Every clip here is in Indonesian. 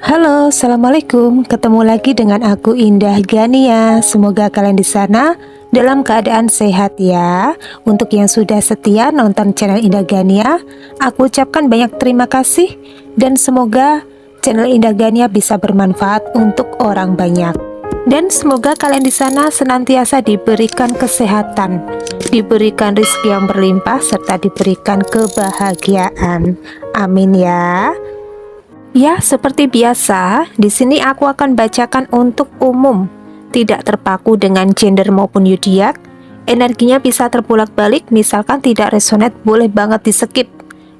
Halo, assalamualaikum. Ketemu lagi dengan aku Indah Gania. Semoga kalian di sana dalam keadaan sehat ya. Untuk yang sudah setia nonton channel Indah Gania, aku ucapkan banyak terima kasih dan semoga channel Indah Gania bisa bermanfaat untuk orang banyak. Dan semoga kalian di sana senantiasa diberikan kesehatan, diberikan rezeki yang berlimpah serta diberikan kebahagiaan. Amin ya. Ya, seperti biasa, di sini aku akan bacakan untuk umum, tidak terpaku dengan gender maupun zodiak. Energinya bisa terbolak-balik, misalkan tidak resonate boleh banget di-skip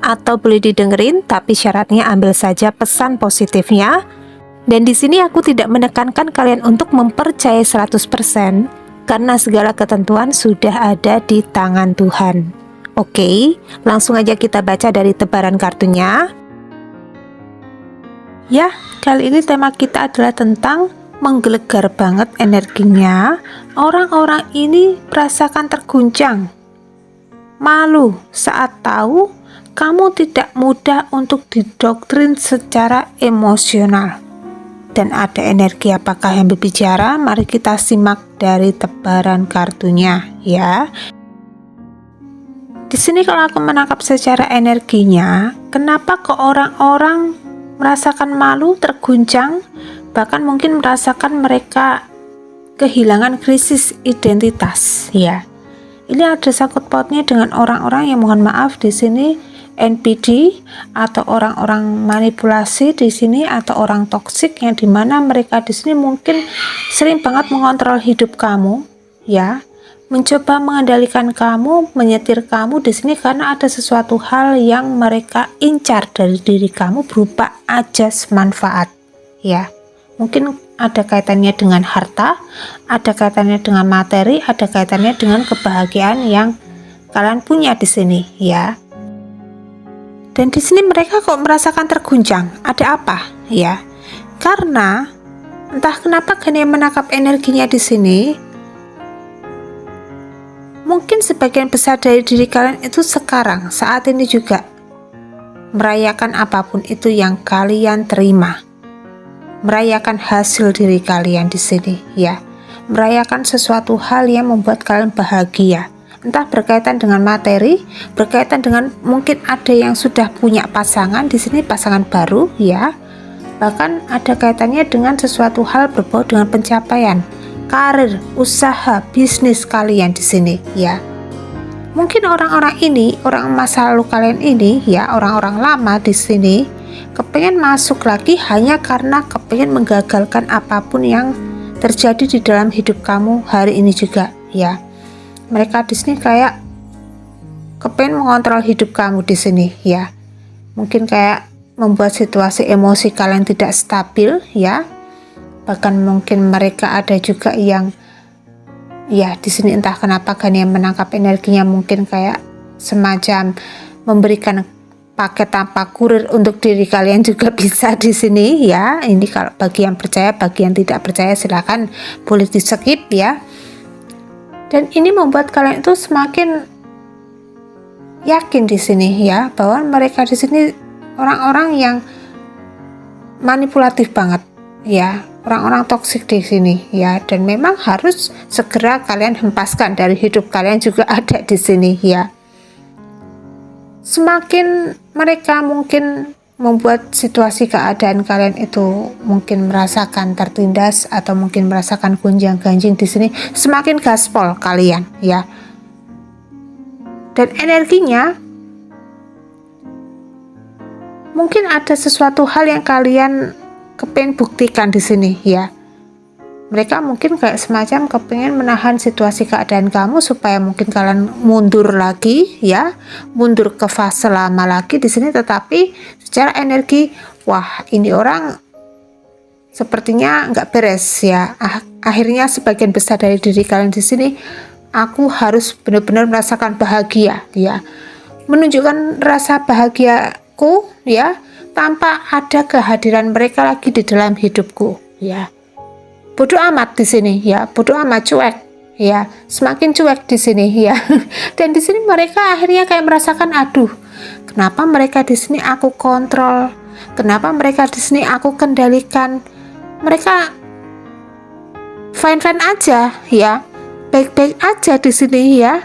atau boleh didengerin, tapi syaratnya ambil saja pesan positifnya. Dan di sini aku tidak menekankan kalian untuk mempercayai 100% karena segala ketentuan sudah ada di tangan Tuhan. Oke, langsung aja kita baca dari tebaran kartunya. Ya, kali ini tema kita adalah tentang menggelegar banget energinya. Orang-orang ini merasakan terguncang, malu saat tahu kamu tidak mudah untuk didoktrin secara emosional. Dan ada energi apakah yang berbicara? Mari kita simak dari tebaran kartunya ya. Di sini kalau aku menangkap secara energinya, kenapa ke orang-orang merasakan malu, terguncang, bahkan mungkin merasakan mereka kehilangan krisis identitas ya. Ini ada sangkut pautnya dengan orang-orang yang mohon maaf di sini NPD atau orang-orang manipulasi di sini atau orang toksik yang dimana mereka di sini mungkin sering banget mengontrol hidup kamu ya. Mencoba mengendalikan kamu, menyetir kamu di sini karena ada sesuatu hal yang mereka incar dari diri kamu berupa ajas manfaat, ya. Mungkin ada kaitannya dengan harta, ada kaitannya dengan materi, ada kaitannya dengan kebahagiaan yang kalian punya di sini, ya. Dan di sini mereka kok merasakan terguncang, ada apa, ya? Karena entah kenapa kalian menangkap energinya di sini. Mungkin sebagian besar dari diri kalian itu sekarang, saat ini juga merayakan apapun itu yang kalian terima. Merayakan hasil diri kalian di sini, ya. Merayakan sesuatu hal yang membuat kalian bahagia. Entah berkaitan dengan materi, berkaitan dengan mungkin ada yang sudah punya pasangan di sini, pasangan baru, ya. Bahkan ada kaitannya dengan sesuatu hal berbau dengan pencapaian karir, usaha, bisnis kalian di sini ya. Mungkin orang-orang ini, orang masa lalu kalian ini ya, orang-orang lama di sini kepengen masuk lagi hanya karena kepengen menggagalkan apapun yang terjadi di dalam hidup kamu hari ini juga ya. Mereka di sini kayak kepengen mengontrol hidup kamu di sini ya. Mungkin kayak membuat situasi emosi kalian tidak stabil ya. Bahkan mungkin mereka ada juga yang ya di sini entah kenapa kan yang menangkap energinya mungkin kayak semacam memberikan paket tanpa kurir untuk diri kalian juga bisa di sini ya. Ini kalau bagi yang percaya, bagi yang tidak percaya silakan boleh di skip ya. Dan ini membuat kalian itu semakin yakin di sini ya bahwa mereka di sini orang-orang yang manipulatif banget ya. Orang-orang toksik di sini ya, dan memang harus segera kalian hempaskan dari hidup kalian juga ada di sini ya. Semakin mereka mungkin membuat situasi keadaan kalian itu mungkin merasakan tertindas atau mungkin merasakan gonjang-ganjing di sini, semakin gaspol kalian ya. Dan energinya mungkin ada sesuatu hal yang kalian kepengen buktikan di sini ya. Mereka mungkin kayak semacam kepengen menahan situasi keadaan kamu supaya mungkin kalian mundur lagi ya, mundur ke fase lama lagi di sini. Tetapi secara energi, wah ini orang sepertinya nggak beres ya. Akhirnya sebagian besar dari diri kalian di sini, aku harus benar-benar merasakan bahagia ya, menunjukkan rasa bahagiaku ya, tanpa ada kehadiran mereka lagi di dalam hidupku ya. Bodoh amat di sini ya, bodoh amat, cuek ya, semakin cuek di sini ya. Dan di sini mereka akhirnya kayak merasakan, aduh, kenapa mereka di sini aku kontrol, Kenapa mereka di sini aku kendalikan? Mereka fine-fine aja ya, baik-baik aja di sini ya.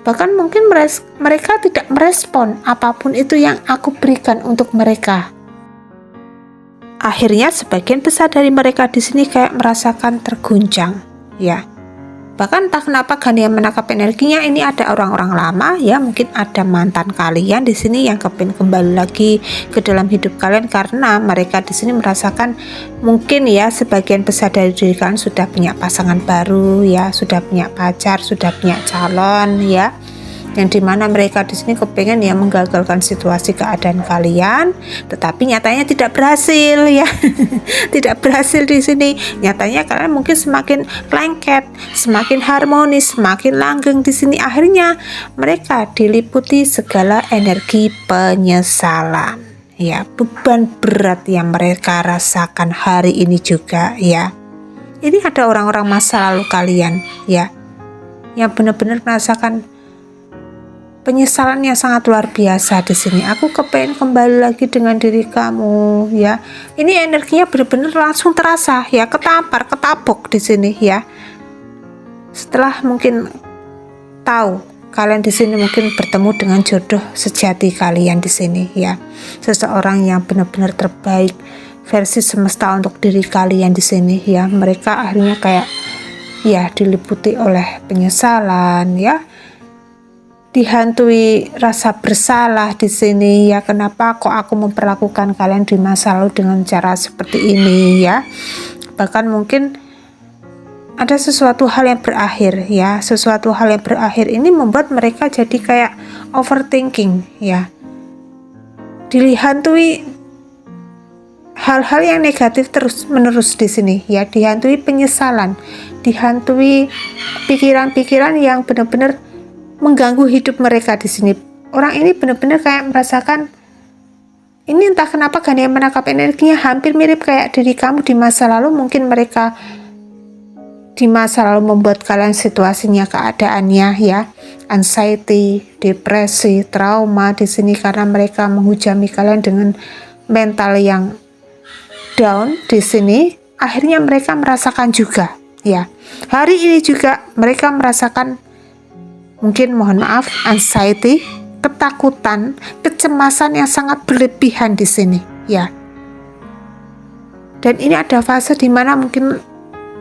Bahkan mungkin mereka tidak merespon apapun itu yang aku berikan untuk mereka. Akhirnya sebagian besar dari mereka di sini kayak merasakan terguncang ya. Bahkan entah kenapa Gania menangkap energinya, ini ada orang-orang lama ya, mungkin ada mantan kalian di sini yang kepingin kembali lagi ke dalam hidup kalian, karena mereka di sini merasakan mungkin ya sebagian besar dari diri kalian sudah punya pasangan baru ya, sudah punya pacar, sudah punya calon ya, yang dimana mereka di sini kepengen ya menggagalkan situasi keadaan kalian, tetapi nyatanya tidak berhasil ya. Tidak berhasil di sini. Nyatanya kalian mungkin semakin lengket, semakin harmonis, semakin langgeng di sini. Akhirnya mereka diliputi segala energi penyesalan ya, beban berat yang mereka rasakan hari ini juga ya. Ini ada orang-orang masa lalu kalian ya, yang benar-benar merasakan penyesalan yang sangat luar biasa di sini. Aku kepengen kembali lagi dengan diri kamu ya. Ini energinya benar-benar langsung terasa ya, ketampar, ketapuk di sini ya. Setelah mungkin tahu kalian di sini mungkin bertemu dengan jodoh sejati kalian di sini ya. Seseorang yang benar-benar terbaik versi semesta untuk diri kalian di sini ya. Mereka akhirnya kayak ya diliputi oleh penyesalan ya, dihantui rasa bersalah di sini ya. Kenapa kok aku memperlakukan kalian di masa lalu dengan cara seperti ini ya. Bahkan mungkin ada sesuatu hal yang berakhir ya. Sesuatu hal yang berakhir ini membuat mereka jadi kayak overthinking ya, dihantui hal-hal yang negatif terus menerus di sini ya, dihantui penyesalan, dihantui pikiran-pikiran yang benar-benar mengganggu hidup mereka di sini. Orang ini benar-benar kayak merasakan ini, entah kenapa Gania menangkap energinya hampir mirip kayak diri kamu di masa lalu. Mungkin mereka di masa lalu membuat kalian situasinya, keadaannya ya, anxiety, depresi, trauma di sini karena mereka menghujami kalian dengan mental yang down di sini. Akhirnya mereka merasakan juga ya. Hari ini juga mereka merasakan mungkin, mohon maaf, anxiety, ketakutan, kecemasan yang sangat berlebihan di sini ya. Dan ini ada fase di mana mungkin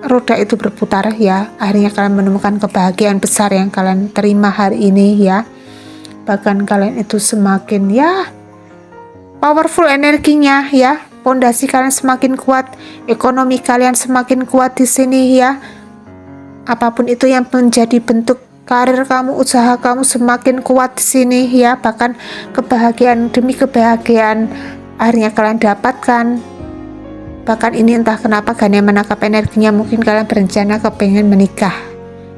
roda itu berputar ya. Akhirnya kalian menemukan kebahagiaan besar yang kalian terima hari ini ya. Bahkan kalian itu semakin ya powerful energinya ya. Pondasi kalian semakin kuat, ekonomi kalian semakin kuat di sini ya. Apapun itu yang menjadi bentuk karir kamu, usaha kamu semakin kuat di sini ya. Bahkan kebahagiaan demi kebahagiaan akhirnya kalian dapatkan. Bahkan ini entah kenapa Gania menangkap energinya, mungkin kalian berencana kepengen menikah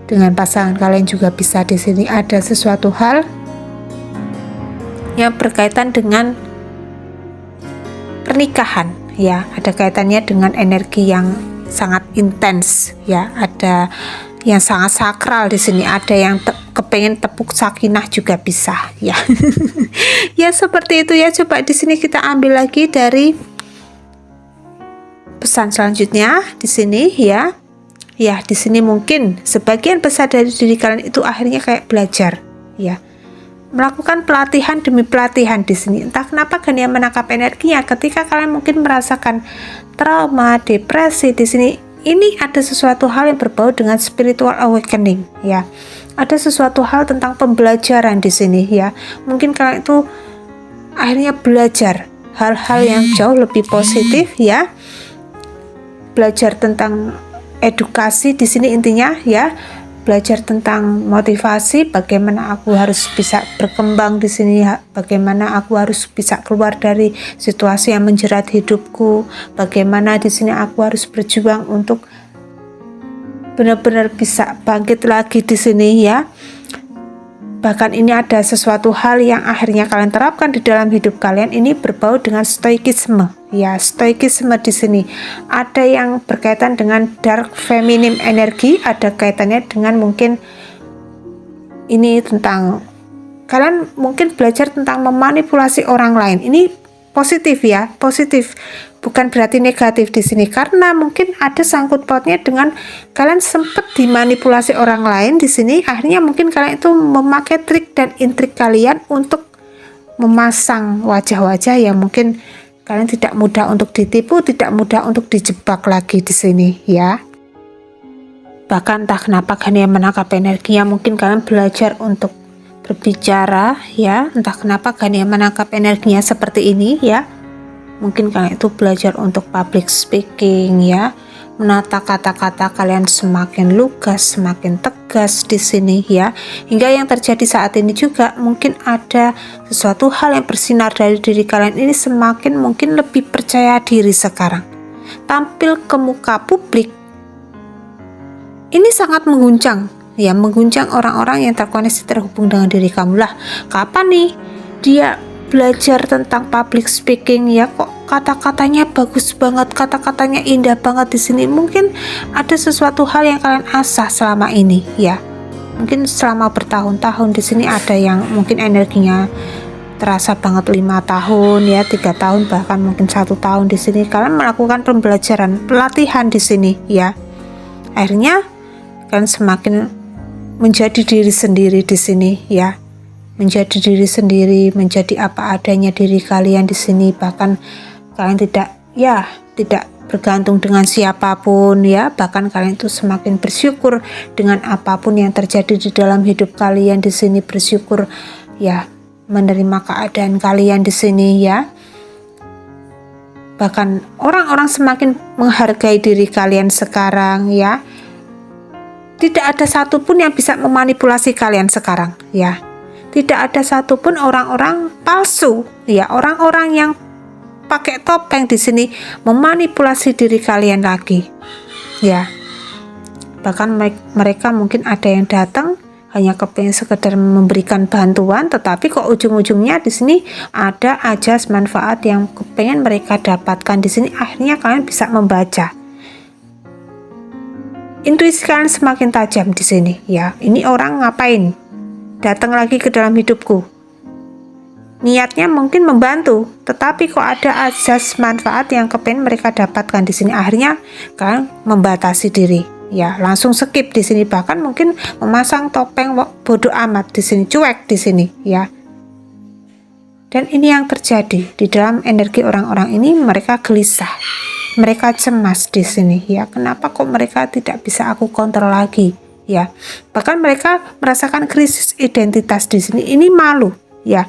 dengan pasangan kalian juga bisa di sini. Ada sesuatu hal yang berkaitan dengan pernikahan ya, ada kaitannya dengan energi yang sangat intens ya, ada yang sangat sakral di sini, ada yang kepengen tepuk sakinah juga bisa ya. Ya seperti itu ya. Coba di sini kita ambil lagi dari pesan selanjutnya di sini ya. Ya di sini mungkin sebagian besar dari diri kalian itu akhirnya kayak belajar ya, melakukan pelatihan demi pelatihan di sini. Entah kenapa Gania menangkap energinya ketika kalian mungkin merasakan trauma, depresi di sini. Ini ada sesuatu hal yang berbau dengan spiritual awakening ya. Ada sesuatu hal tentang pembelajaran di sini ya. Mungkin kalian itu akhirnya belajar hal-hal yang jauh lebih positif ya. Belajar tentang edukasi di sini intinya ya. Belajar tentang motivasi, bagaimana aku harus bisa berkembang di sini, bagaimana aku harus bisa keluar dari situasi yang menjerat hidupku, bagaimana di sini aku harus berjuang untuk benar-benar bisa bangkit lagi di sini ya. Bahkan ini ada sesuatu hal yang akhirnya kalian terapkan di dalam hidup kalian, ini berbau dengan stoikisme ya. Stoikisme di sini ada yang berkaitan dengan dark feminine energi, ada kaitannya dengan mungkin ini tentang kalian mungkin belajar tentang memanipulasi orang lain. Ini positif ya, positif. Bukan berarti negatif di sini, karena mungkin ada sangkut pautnya dengan kalian sempat dimanipulasi orang lain di sini. Akhirnya mungkin kalian itu memakai trik dan intrik kalian untuk memasang wajah-wajah yang mungkin kalian tidak mudah untuk ditipu, tidak mudah untuk dijebak lagi di sini ya. Bahkan entah kenapa kalian menangkap energinya, mungkin kalian belajar untuk berbicara ya. Entah kenapa kalian menangkap energinya seperti ini ya. Mungkin kalian itu belajar untuk public speaking ya, menata kata-kata kalian semakin lugas, semakin tegas di sini ya. Hingga yang terjadi saat ini juga mungkin ada sesuatu hal yang bersinar dari diri kalian ini, semakin mungkin lebih percaya diri sekarang. Tampil ke muka publik ini sangat mengguncang ya, mengguncang orang-orang yang terkoneksi terhubung dengan diri kamu. Lah, kapan nih dia belajar tentang public speaking ya, kok kata-katanya bagus banget, kata-katanya indah banget di sini? Mungkin ada sesuatu hal yang kalian asah selama ini ya. Mungkin selama bertahun-tahun di sini ada yang mungkin energinya terasa banget 5 tahun ya, 3 tahun, bahkan mungkin 1 tahun di sini kalian melakukan pembelajaran, pelatihan di sini ya. Akhirnya kalian semakin menjadi diri sendiri di sini ya. Menjadi diri sendiri, menjadi apa adanya diri kalian di sini. Bahkan kalian tidak bergantung dengan siapapun ya. Bahkan kalian itu semakin bersyukur dengan apapun yang terjadi di dalam hidup kalian di sini. Bersyukur ya, menerima keadaan kalian di sini ya. Bahkan orang-orang semakin menghargai diri kalian sekarang ya. Tidak ada satupun yang bisa memanipulasi kalian sekarang ya. Tidak ada satupun orang-orang palsu ya, orang-orang yang pakai topeng di sini memanipulasi diri kalian lagi ya. Bahkan mereka mungkin ada yang datang hanya kepengen sekedar memberikan bantuan, tetapi kok ujung-ujungnya di sini ada aja manfaat yang kepengen mereka dapatkan di sini. Akhirnya kalian bisa membaca. Intuisi kalian semakin tajam di sini ya. Ini orang ngapain datang lagi ke dalam hidupku? Niatnya mungkin membantu, tetapi kok ada asas manfaat yang kepengen mereka dapatkan di sini. Akhirnya kalian membatasi diri ya, langsung skip di sini. Bahkan mungkin memasang topeng bodoh amat di sini, cuek di sini ya. Dan ini yang terjadi di dalam energi orang-orang ini. Mereka gelisah, mereka cemas di sini ya. Kenapa kok mereka tidak bisa aku kontrol lagi ya? Bahkan mereka merasakan krisis identitas di sini. Ini malu ya.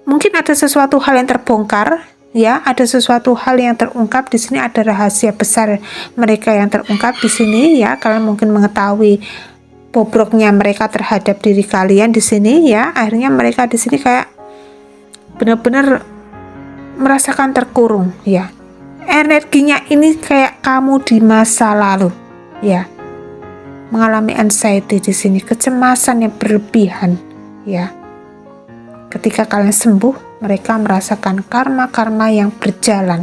Mungkin ada sesuatu hal yang terbongkar ya, ada sesuatu hal yang terungkap di sini, ada rahasia besar mereka yang terungkap di sini ya. Kalian mungkin mengetahui bobroknya mereka terhadap diri kalian di sini ya. Akhirnya mereka di sini kayak benar-benar merasakan terkurung ya. Energinya ini kayak kamu di masa lalu ya, mengalami anxiety di sini, kecemasan yang berlebihan ya. Ketika kalian sembuh, mereka merasakan karma-karma yang berjalan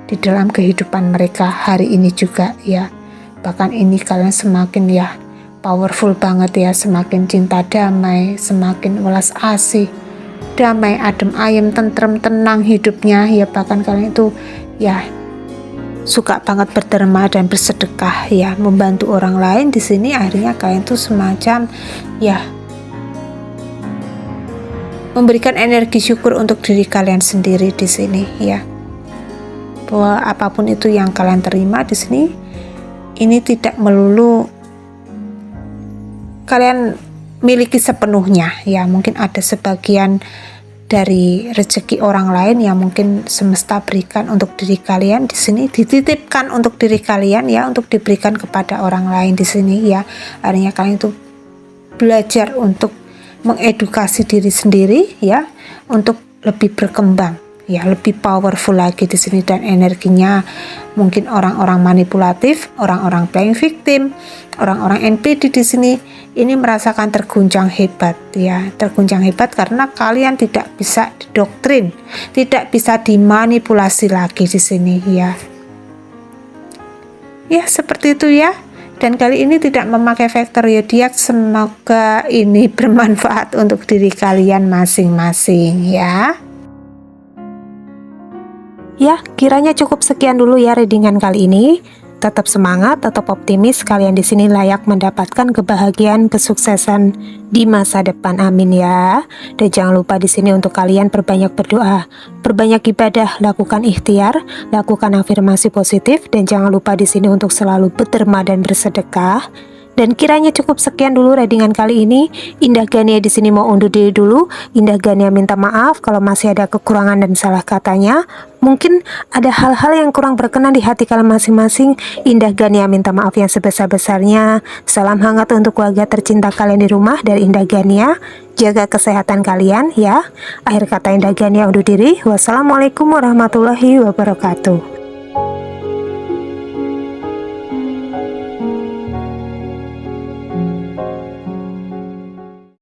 di dalam kehidupan mereka hari ini juga ya. Bahkan ini kalian semakin ya powerful banget ya, semakin cinta damai, semakin welas asih, damai, adem ayem, tentrem, tenang hidupnya ya. Bahkan kalian itu ya suka banget berderma dan bersedekah ya, membantu orang lain di sini. Akhirnya kalian itu semacam ya memberikan energi syukur untuk diri kalian sendiri di sini ya. Bahwa apapun itu yang kalian terima di sini, ini tidak melulu kalian miliki sepenuhnya ya. Mungkin ada sebagian dari rezeki orang lain yang mungkin semesta berikan untuk diri kalian di sini, dititipkan untuk diri kalian ya, untuk diberikan kepada orang lain di sini ya. Akhirnya kalian itu belajar untuk mengedukasi diri sendiri ya, untuk lebih berkembang ya, lebih powerful lagi di sini. Dan energinya mungkin orang-orang manipulatif, orang-orang playing victim, orang-orang NPD di sini ini merasakan terguncang hebat ya, terguncang hebat karena kalian tidak bisa didoktrin, tidak bisa dimanipulasi lagi di sini ya. Ya seperti itu ya. Dan kali ini tidak memakai faktor zodiak. Semoga ini bermanfaat untuk diri kalian masing-masing ya. Ya, kiranya cukup sekian dulu ya readingan kali ini. Tetap semangat, tetap optimis. Kalian di sini layak mendapatkan kebahagiaan, kesuksesan di masa depan. Amin ya. Dan jangan lupa di sini untuk kalian perbanyak berdoa, perbanyak ibadah, lakukan ikhtiar, lakukan afirmasi positif, dan jangan lupa di sini untuk selalu berderma dan bersedekah. Dan kiranya cukup sekian dulu readingan kali ini. Indah Gania di sini mau undur diri dulu. Indah Gania minta maaf kalau masih ada kekurangan dan salah katanya. Mungkin ada hal-hal yang kurang berkenan di hati kalian masing-masing. Indah Gania minta maaf yang sebesar-besarnya. Salam hangat untuk keluarga tercinta kalian di rumah dari Indah Gania. Jaga kesehatan kalian ya. Akhir kata Indah Gania undur diri. Wassalamualaikum warahmatullahi wabarakatuh.